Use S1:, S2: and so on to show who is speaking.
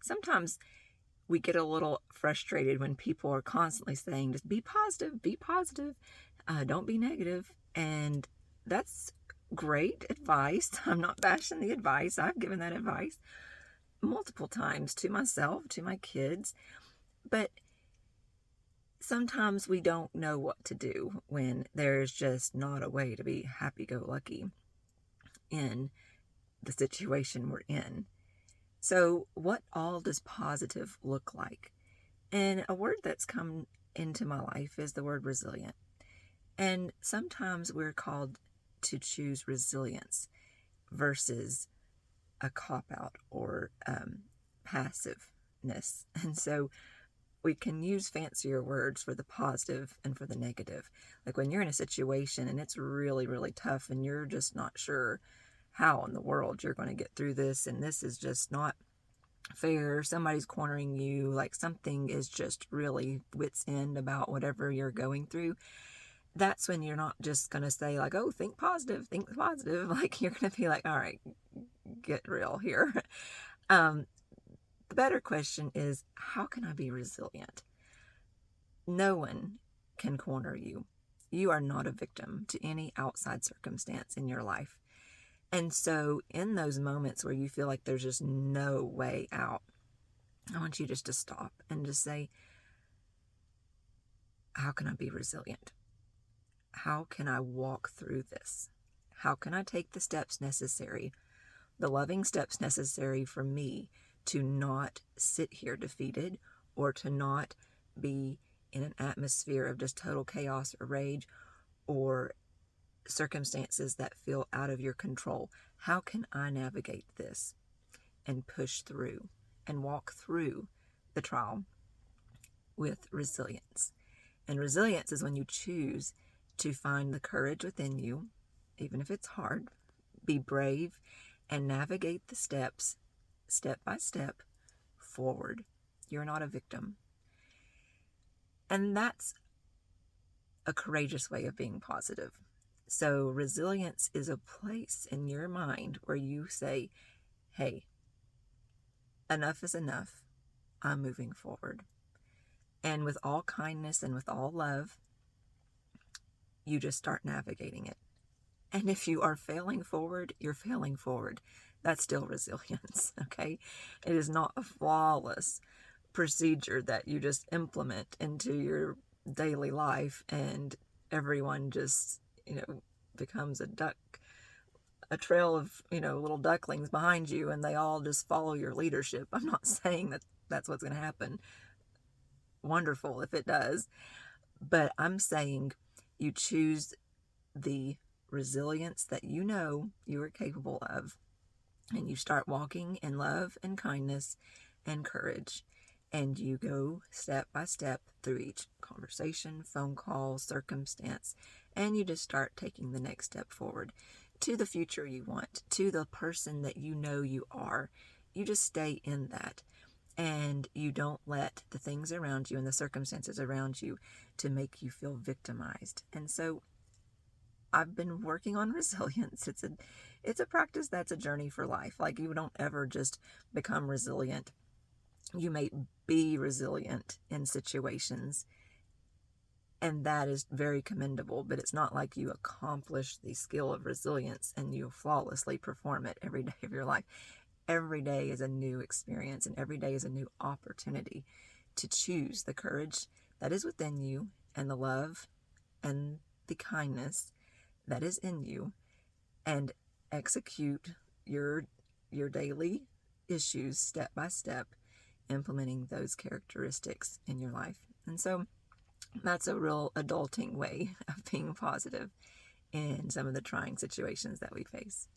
S1: Sometimes we get a little frustrated when people are constantly saying, just be positive, don't be negative. And that's great advice. I'm not bashing the advice. I've given that advice multiple times to myself, to my kids. But sometimes we don't know what to do when there's just not a way to be happy-go-lucky in the situation we're in. So what all does positive look like? And a word that's come into my life is the word resilient. And sometimes we're called to choose resilience versus a cop-out or passiveness. And so we can use fancier words for the positive and for the negative. Like when you're in a situation and it's really, really tough and you're just not sure how in the world you're going to get through this, and this is just not fair, somebody's cornering you, like something is just really wit's end about whatever you're going through. That's when you're not just going to say like, oh, think positive. Like you're going to be like, all right, get real here. The better question is, how can I be resilient? No one can corner you. You are not a victim to any outside circumstance in your life. And so in those moments where you feel like there's just no way out, I want you just to stop and just say, how can I be resilient? How can I walk through this? How can I take the steps necessary, the loving steps necessary for me to not sit here defeated or to not be in an atmosphere of just total chaos or rage or circumstances that feel out of your control? How can I navigate this and push through and walk through the trial with resilience? And resilience is when you choose to find the courage within you, even if it's hard, be brave, and navigate the steps, step by step, forward. You're not a victim. And that's a courageous way of being positive. So resilience is a place in your mind where you say, hey, enough is enough. I'm moving forward. And with all kindness and with all love, you just start navigating it. And if you are failing forward, you're failing forward. That's still resilience, okay? It is not a flawless procedure that you just implement into your daily life and everyone just, becomes a trail of, little ducklings behind you and they all just follow your leadership. I'm not saying that that's what's going to happen. Wonderful if it does. But I'm saying you choose the resilience that you know you are capable of, and you start walking in love and kindness and courage, and you go step by step through each conversation, phone call, circumstance, and you just start taking the next step forward to the future you want, to the person that you know you are. You just stay in that, and you don't let the things around you and the circumstances around you to make you feel victimized. And so I've been working on resilience. It's a practice that's a journey for life. Like you don't ever just become resilient. You may be resilient in situations, and that is very commendable, but it's not like you accomplish the skill of resilience and you flawlessly perform it every day of your life. Every day is a new experience, and every day is a new opportunity to choose the courage that is within you and the love and the kindness that is in you, and execute your daily issues step by step, implementing those characteristics in your life. And so that's a real adulting way of being positive in some of the trying situations that we face.